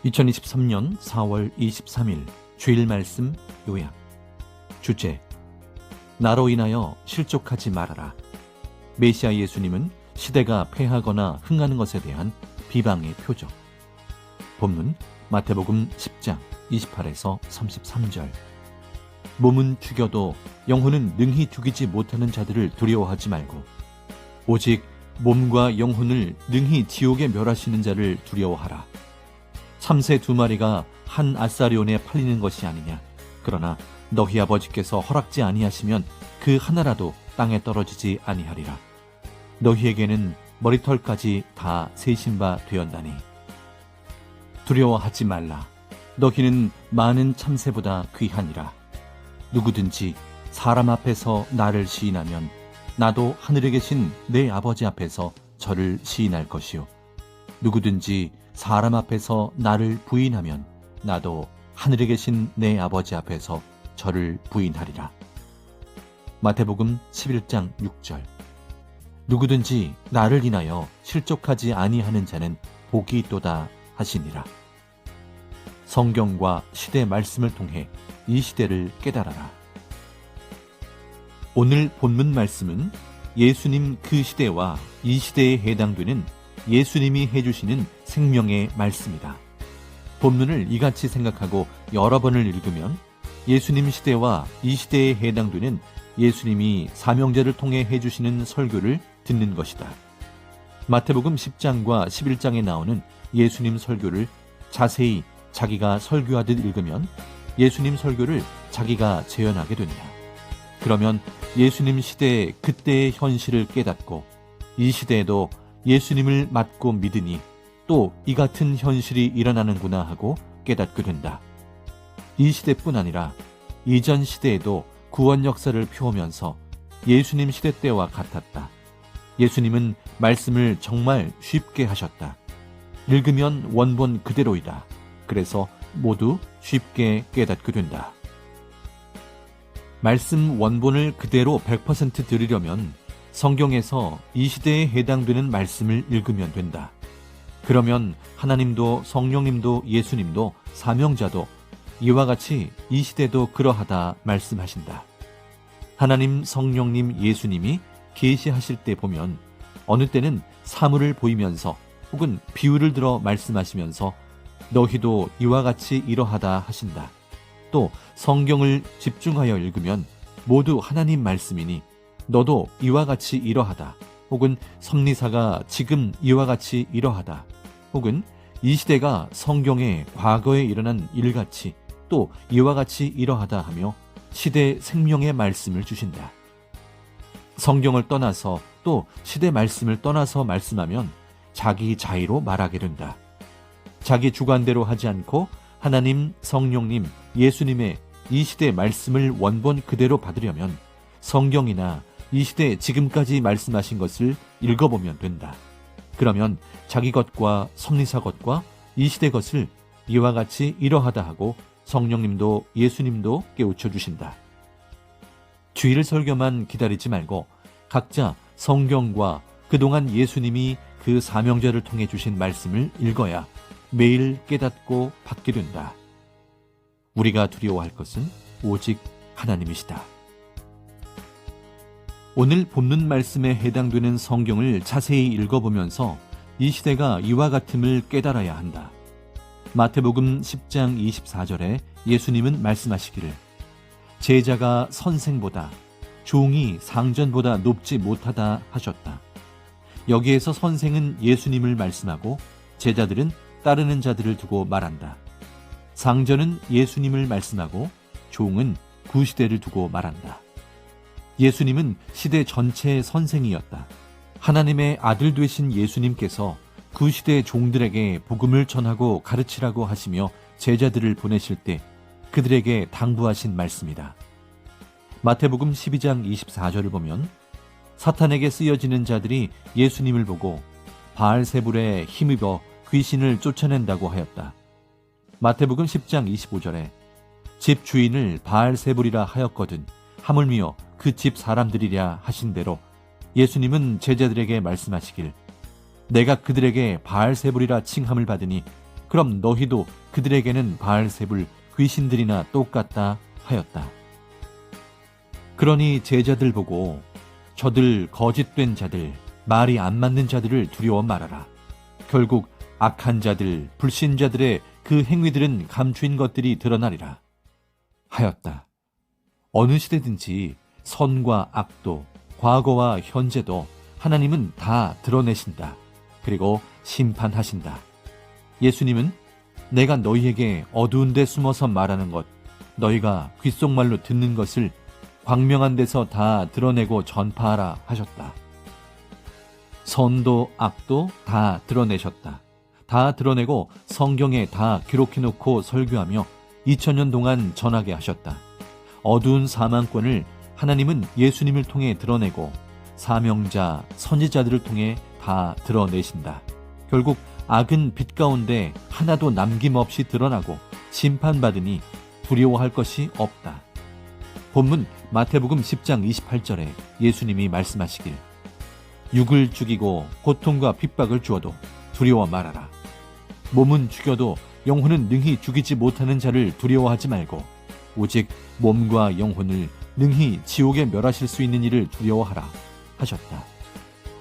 2023년 4월 23일 주일 말씀 요약. 주제: 나로 인하여 실족하지 말아라. 메시아 예수님은 시대가 패하거나 흥하는 것에 대한 비방의 표적. 본문 마태복음 10장 28에서 33절. 몸은 죽여도 영혼은 능히 죽이지 못하는 자들을 두려워하지 말고 오직 몸과 영혼을 능히 지옥에 멸하시는 자를 두려워하라. 참새 2마리가 한 아사리온에 팔리는 것이 아니냐. 그러나 너희 아버지께서 허락지 아니하시면 그 하나라도 땅에 떨어지지 아니하리라. 너희에게는 머리털까지 다 세신 바 되었나니. 두려워하지 말라. 너희는 많은 참새보다 귀하니라. 누구든지 사람 앞에서 나를 시인하면 나도 하늘에 계신 내 아버지 앞에서 저를 시인할 것이요. 누구든지 사람 앞에서 나를 부인하면 나도 하늘에 계신 내 아버지 앞에서 저를 부인하리라. 마태복음 11장 6절. 누구든지 나를 인하여 실족하지 아니하는 자는 복이 있도다 하시니라. 성경과 시대 말씀을 통해 이 시대를 깨달아라. 오늘 본문 말씀은 예수님 그 시대와 이 시대에 해당되는 예수님이 해주시는 생명의 말씀이다. 본문을 이같이 생각하고 여러 번을 읽으면 예수님 시대와 이 시대에 해당되는 예수님이 사명자를 통해 해주시는 설교를 듣는 것이다. 마태복음 10장과 11장에 나오는 예수님 설교를 자세히 자기가 설교하듯 읽으면 예수님 설교를 자기가 재현하게 된다. 그러면 예수님 시대의 그때의 현실을 깨닫고 이 시대에도 예수님을 맞고 믿으니 또 이 같은 현실이 일어나는구나 하고 깨닫게 된다. 이 시대뿐 아니라 이전 시대에도 구원 역사를 펴오면서 예수님 시대 때와 같았다. 예수님은 말씀을 정말 쉽게 하셨다. 읽으면 원본 그대로이다. 그래서 모두 쉽게 깨닫게 된다. 말씀 원본을 그대로 100% 들으려면 성경에서 이 시대에 해당되는 말씀을 읽으면 된다. 그러면 하나님도 성령님도 예수님도 사명자도 이와 같이 이 시대도 그러하다 말씀하신다. 하나님, 성령님, 예수님이 계시하실 때 보면 어느 때는 사물을 보이면서 혹은 비유를 들어 말씀하시면서 너희도 이와 같이 이러하다 하신다. 또 성경을 집중하여 읽으면 모두 하나님 말씀이니 너도 이와 같이 이러하다. 혹은 섭리사가 지금 이와 같이 이러하다. 혹은 이 시대가 성경의 과거에 일어난 일같이 또 이와 같이 이러하다 하며 시대 생명의 말씀을 주신다. 성경을 떠나서 또 시대 말씀을 떠나서 말씀하면 자기 자의로 말하게 된다. 자기 주관대로 하지 않고 하나님, 성령님, 예수님의 이 시대 말씀을 원본 그대로 받으려면 성경이나 이 시대 지금까지 말씀하신 것을 읽어보면 된다. 그러면 자기 것과 섭리사 것과 이 시대 것을 이와 같이 이러하다 하고 성령님도 예수님도 깨우쳐 주신다. 주일 설교만 기다리지 말고 각자 성경과 그동안 예수님이 그 사명자를 통해 주신 말씀을 읽어야 매일 깨닫고 받게 된다. 우리가 두려워할 것은 오직 하나님이시다. 오늘 본문 말씀에 해당되는 성경을 자세히 읽어보면서 이 시대가 이와 같음을 깨달아야 한다. 마태복음 10장 24절에 예수님은 말씀하시기를 제자가 선생보다 종이 상전보다 높지 못하다 하셨다. 여기에서 선생은 예수님을 말씀하고 제자들은 따르는 자들을 두고 말한다. 상전은 예수님을 말씀하고 종은 구시대를 두고 말한다. 예수님은 시대 전체의 선생이었다. 하나님의 아들 되신 예수님께서 구시대 종들에게 복음을 전하고 가르치라고 하시며 제자들을 보내실 때 그들에게 당부하신 말씀이다. 마태복음 12장 24절을 보면 사탄에게 쓰여지는 자들이 예수님을 보고 바알세불에 힘입어 귀신을 쫓아낸다고 하였다. 마태복음 10장 25절에 집 주인을 바알세불이라 하였거든 하물며 그 집 사람들이랴 하신 대로 예수님은 제자들에게 말씀하시길 내가 그들에게 바알세불이라 칭함을 받으니 그럼 너희도 그들에게는 바알세불 귀신들이나 똑같다 하였다. 그러니 제자들 보고 저들 거짓된 자들, 말이 안 맞는 자들을 두려워 말하라. 결국 악한 자들, 불신자들의 그 행위들은 감추인 것들이 드러나리라 하였다. 어느 시대든지 선과 악도, 과거와 현재도 하나님은 다 드러내신다. 그리고 심판하신다. 예수님은 내가 너희에게 어두운 데 숨어서 말하는 것, 너희가 귓속말로 듣는 것을 광명한 데서 다 드러내고 전파하라 하셨다. 선도 악도 다 드러내셨다. 다 드러내고 성경에 다 기록해놓고 설교하며 2000년 동안 전하게 하셨다. 어두운 사망권을 하나님은 예수님을 통해 드러내고 사명자, 선지자들을 통해 다 드러내신다. 결국 악은 빛 가운데 하나도 남김없이 드러나고 심판받으니 두려워할 것이 없다. 본문 마태복음 10장 28절에 예수님이 말씀하시길, 육을 죽이고 고통과 핍박을 주어도 두려워 말아라. 몸은 죽여도 영혼은 능히 죽이지 못하는 자를 두려워하지 말고 오직 몸과 영혼을 능히 지옥에 멸하실 수 있는 이를 두려워하라 하셨다.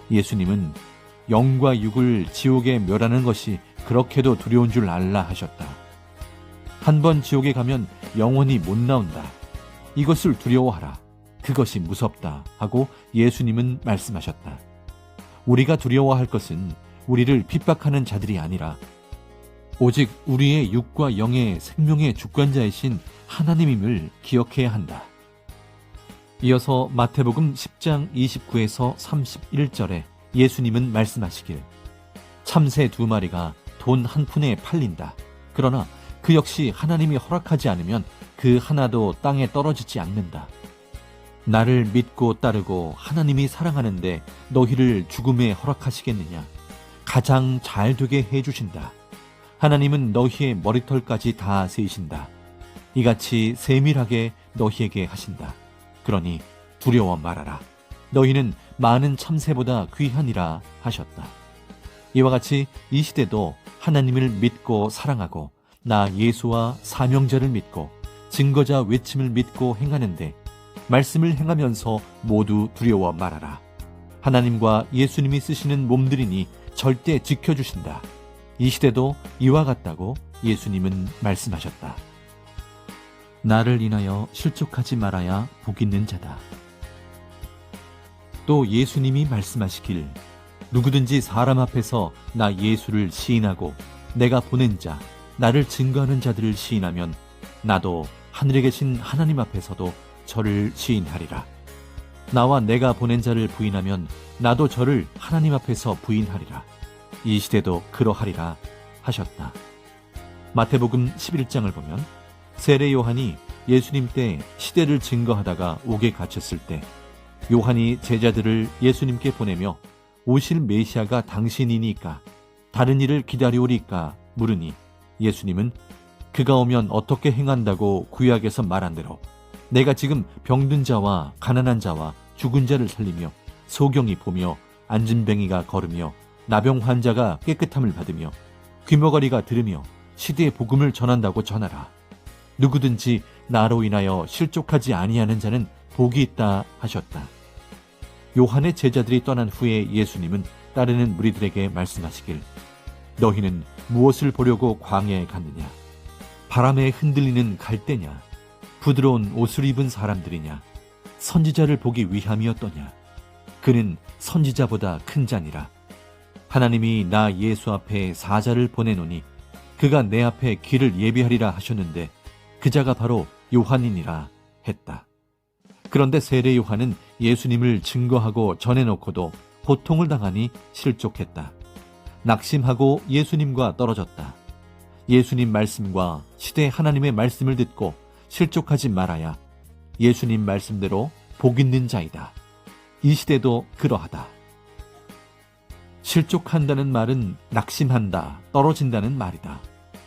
예수님은 영과 육을 지옥에 멸하는 것이 그렇게도 두려운 줄 알라 하셨다. 한 번 지옥에 가면 영원히 못 나온다. 이것을 두려워하라. 그것이 무섭다 하고 예수님은 말씀하셨다. 우리가 두려워할 것은 우리를 핍박하는 자들이 아니라 오직 우리의 육과 영의 생명의 주권자이신 하나님임을 기억해야 한다. 이어서 마태복음 10장 29에서 31절에 예수님은 말씀하시길, 참새 2마리가 돈 한 푼에 팔린다. 그러나 그 역시 하나님이 허락하지 않으면 그 하나도 땅에 떨어지지 않는다. 나를 믿고 따르고 하나님이 사랑하는데 너희를 죽음에 허락하시겠느냐? 가장 잘 되게 해주신다. 하나님은 너희의 머리털까지 다 세이신다. 이같이 세밀하게 너희에게 하신다. 그러니 두려워 말아라. 너희는 많은 참새보다 귀하니라 하셨다. 이와 같이 이 시대도 하나님을 믿고 사랑하고 나 예수와 사명자를 믿고 증거자 외침을 믿고 행하는데 말씀을 행하면서 모두 두려워 말아라. 하나님과 예수님이 쓰시는 몸들이니 절대 지켜주신다. 이 시대도 이와 같다고 예수님은 말씀하셨다. 나를 인하여 실족하지 말아야 복 있는 자다. 또 예수님이 말씀하시길, 누구든지 사람 앞에서 나 예수를 시인하고 내가 보낸 자, 나를 증거하는 자들을 시인하면 나도 하늘에 계신 하나님 앞에서도 저를 시인하리라. 나와 내가 보낸 자를 부인하면 나도 저를 하나님 앞에서 부인하리라. 이 시대도 그러하리라 하셨다. 마태복음 11장을 보면 세례 요한이 예수님 때 시대를 증거하다가 옥에 갇혔을 때 요한이 제자들을 예수님께 보내며 오실 메시아가 당신이니까 다른 일을 기다려오리까 물으니 예수님은 그가 오면 어떻게 행한다고 구약에서 말한 대로 내가 지금 병든 자와 가난한 자와 죽은 자를 살리며 소경이 보며 안진뱅이가 걸으며 나병 환자가 깨끗함을 받으며 귀머거리가 들으며 시대의 복음을 전한다고 전하라. 누구든지 나로 인하여 실족하지 아니하는 자는 복이 있다 하셨다. 요한의 제자들이 떠난 후에 예수님은 따르는 무리들에게 말씀하시길, 너희는 무엇을 보려고 광야에 갔느냐? 바람에 흔들리는 갈대냐? 부드러운 옷을 입은 사람들이냐? 선지자를 보기 위함이었더냐? 그는 선지자보다 큰 자니라. 하나님이 나 예수 앞에 사자를 보내노니 그가 내 앞에 길을 예비하리라 하셨는데 그 자가 바로 요한이니라 했다. 그런데 세례 요한은 예수님을 증거하고 전해놓고도 고통을 당하니 실족했다. 낙심하고 예수님과 떨어졌다. 예수님 말씀과 시대 하나님의 말씀을 듣고 실족하지 말아야 예수님 말씀대로 복 있는 자이다. 이 시대도 그러하다. 실족한다는 말은 낙심한다, 떨어진다는 말이다.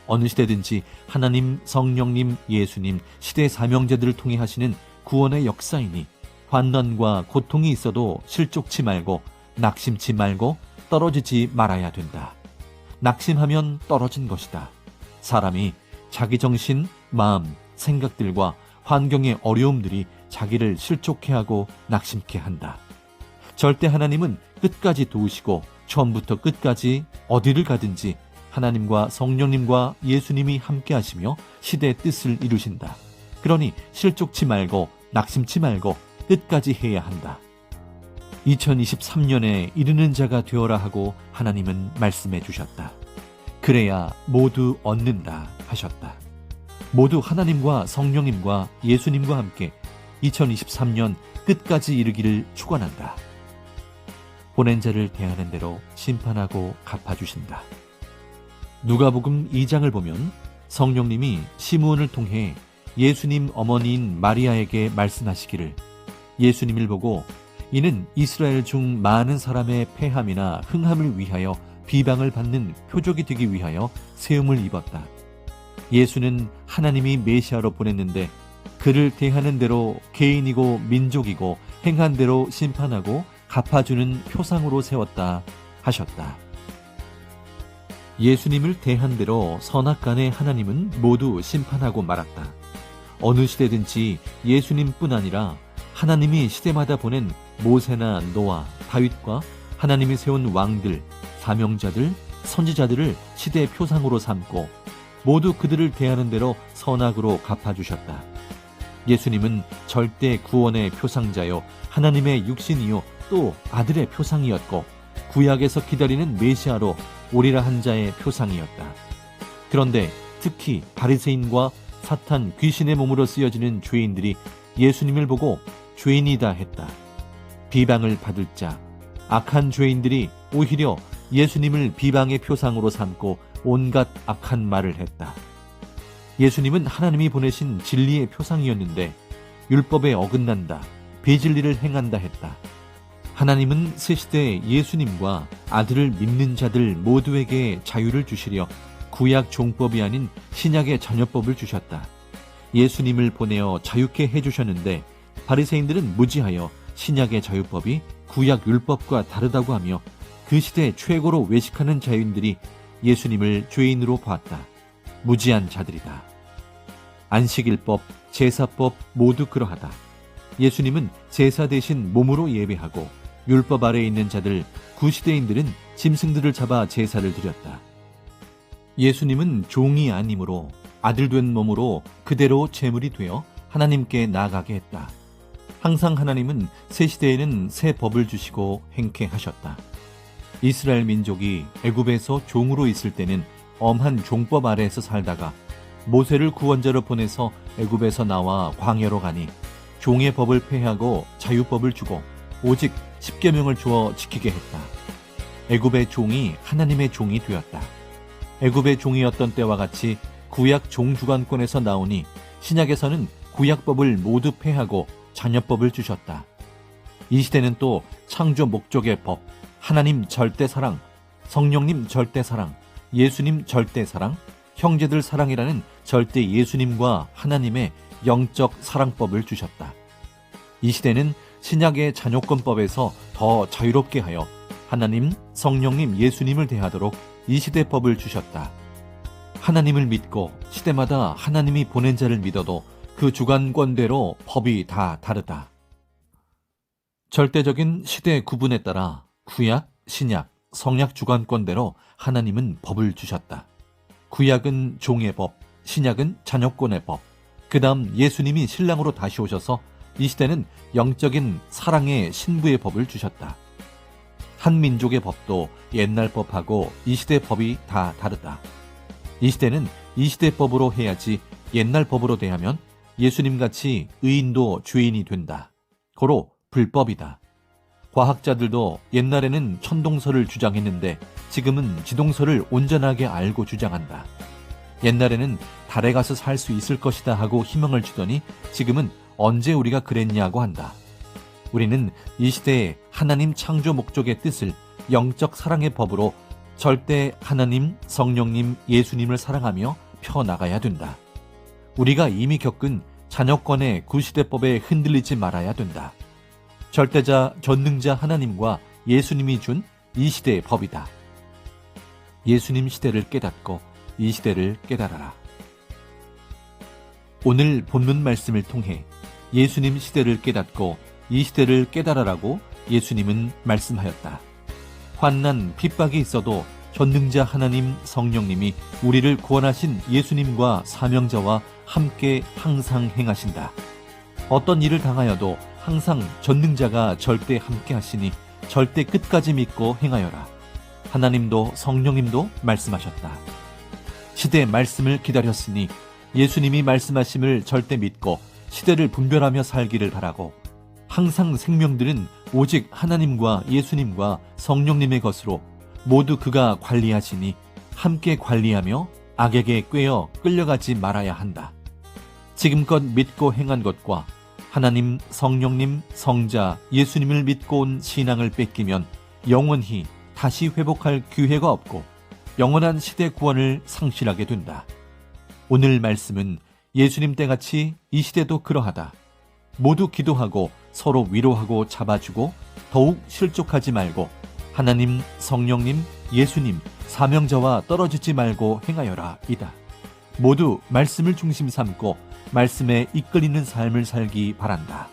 어느 시대든지 하나님, 성령님, 예수님, 시대 사명자들을 통해 하시는 구원의 역사이니 환난과 고통이 있어도 실족치 말고 낙심치 말고 떨어지지 말아야 된다. 낙심하면 떨어진 것이다. 사람이 자기 정신, 마음, 생각들과 환경의 어려움들이 자기를 실족해 하고 낙심케 한다. 절대 하나님은 끝까지 도우시고 처음부터 끝까지 어디를 가든지 하나님과 성령님과 예수님이 함께 하시며 시대의 뜻을 이루신다. 그러니 실족치 말고 낙심치 말고 끝까지 해야 한다. 2023년에 이르는 자가 되어라 하고 하나님은 말씀해 주셨다. 그래야 모두 얻는다 하셨다. 모두 하나님과 성령님과 예수님과 함께 2023년 끝까지 이르기를 축원한다. 보낸 자를 대하는 대로 심판하고 갚아주신다. 누가복음 2장을 보면 성령님이 시므온을 통해 예수님 어머니인 마리아에게 말씀하시기를 예수님을 보고 이는 이스라엘 중 많은 사람의 패함이나 흥함을 위하여 비방을 받는 표적이 되기 위하여 세움을 입었다. 예수는 하나님이 메시아로 보냈는데 그를 대하는 대로 개인이고 민족이고 행한 대로 심판하고 갚아주는 표상으로 세웠다 하셨다. 예수님을 대한 대로 선악간의 하나님은 모두 심판하고 말았다. 어느 시대든지 예수님뿐 아니라 하나님이 시대마다 보낸 모세나 노아, 다윗과 하나님이 세운 왕들, 사명자들, 선지자들을 시대의 표상으로 삼고 모두 그들을 대하는 대로 선악으로 갚아주셨다. 예수님은 절대 구원의 표상자요 하나님의 육신이요 또 아들의 표상이었고 구약에서 기다리는 메시아로 오리라 한 자의 표상이었다. 그런데 특히 바리새인과 사탄 귀신의 몸으로 쓰여지는 죄인들이 예수님을 보고 죄인이다 했다. 비방을 받을 자, 악한 죄인들이 오히려 예수님을 비방의 표상으로 삼고 온갖 악한 말을 했다. 예수님은 하나님이 보내신 진리의 표상이었는데 율법에 어긋난다, 비진리를 행한다 했다. 하나님은 새 시대에 예수님과 아들을 믿는 자들 모두에게 자유를 주시려 구약 종법이 아닌 신약의 자녀법을 주셨다. 예수님을 보내어 자유케 해주셨는데 바리새인들은 무지하여 신약의 자유법이 구약 율법과 다르다고 하며 그 시대 최고로 외식하는 자유인들이 예수님을 죄인으로 보았다. 무지한 자들이다. 안식일법, 제사법 모두 그러하다. 예수님은 제사 대신 몸으로 예배하고 율법 아래에 있는 자들, 구시대인들은 짐승들을 잡아 제사를 드렸다. 예수님은 종이 아니므로 아들 된 몸으로 그대로 제물이 되어 하나님께 나아가게 했다. 항상 하나님은 새 시대에는 새 법을 주시고 행케하셨다. 이스라엘 민족이 애굽에서 종으로 있을 때는 엄한 종법 아래에서 살다가 모세를 구원자로 보내서 애굽에서 나와 광야로 가니 종의 법을 폐하고 자유법을 주고 오직 십계명을 주어 지키게 했다. 애굽의 종이 하나님의 종이 되었다. 애굽의 종이었던 때와 같이 구약 종주관권에서 나오니 신약에서는 구약법을 모두 폐하고 자녀법을 주셨다. 이 시대는 또 창조 목적의 법, 하나님 절대 사랑, 성령님 절대 사랑, 예수님 절대 사랑, 형제들 사랑이라는 절대 예수님과 하나님의 영적 사랑법을 주셨다. 이 시대는 신약의 자녀권법에서 더 자유롭게 하여 하나님, 성령님, 예수님을 대하도록 이 시대 법을 주셨다. 하나님을 믿고 시대마다 하나님이 보낸 자를 믿어도 그 주관권대로 법이 다 다르다. 절대적인 시대 구분에 따라 구약, 신약, 성약 주관권대로 하나님은 법을 주셨다. 구약은 종의 법, 신약은 자녀권의 법, 그 다음 예수님이 신랑으로 다시 오셔서 이 시대는 영적인 사랑의 신부의 법을 주셨다. 한 민족의 법도 옛날 법하고 이 시대 법이 다 다르다. 이 시대는 이 시대 법으로 해야지 옛날 법으로 대하면 예수님같이 의인도 죄인이 된다. 고로 불법이다. 과학자들도 옛날에는 천동설을 주장했는데 지금은 지동설을 온전하게 알고 주장한다. 옛날에는 달에 가서 살 수 있을 것이다 하고 희망을 주더니 지금은 언제 우리가 그랬냐고 한다. 우리는 이 시대에 하나님 창조 목적의 뜻을 영적 사랑의 법으로 절대 하나님, 성령님, 예수님을 사랑하며 펴나가야 된다. 우리가 이미 겪은 자녀권의 구시대법에 흔들리지 말아야 된다. 절대자, 전능자 하나님과 예수님이 준 이 시대의 법이다. 예수님 시대를 깨닫고 이 시대를 깨달아라. 오늘 본문 말씀을 통해 예수님 시대를 깨닫고 이 시대를 깨달아라고 예수님은 말씀하였다. 환난, 핍박이 있어도 전능자 하나님 성령님이 우리를 구원하신 예수님과 사명자와 함께 항상 행하신다. 어떤 일을 당하여도 항상 전능자가 절대 함께 하시니 절대 끝까지 믿고 행하여라. 하나님도 성령님도 말씀하셨다. 시대 말씀을 기다렸으니 예수님이 말씀하심을 절대 믿고 시대를 분별하며 살기를 바라고, 항상 생명들은 오직 하나님과 예수님과 성령님의 것으로 모두 그가 관리하시니 함께 관리하며 악에게 꿰어 끌려가지 말아야 한다. 지금껏 믿고 행한 것과 하나님, 성령님, 성자, 예수님을 믿고 온 신앙을 뺏기면 영원히 다시 회복할 기회가 없고 영원한 시대 구원을 상실하게 된다. 오늘 말씀은 예수님 때같이 이 시대도 그러하다. 모두 기도하고 서로 위로하고 잡아주고 더욱 실족하지 말고 하나님, 성령님, 예수님, 사명자와 떨어지지 말고 행하여라 이다. 모두 말씀을 중심 삼고 말씀에 이끌리는 삶을 살기 바란다.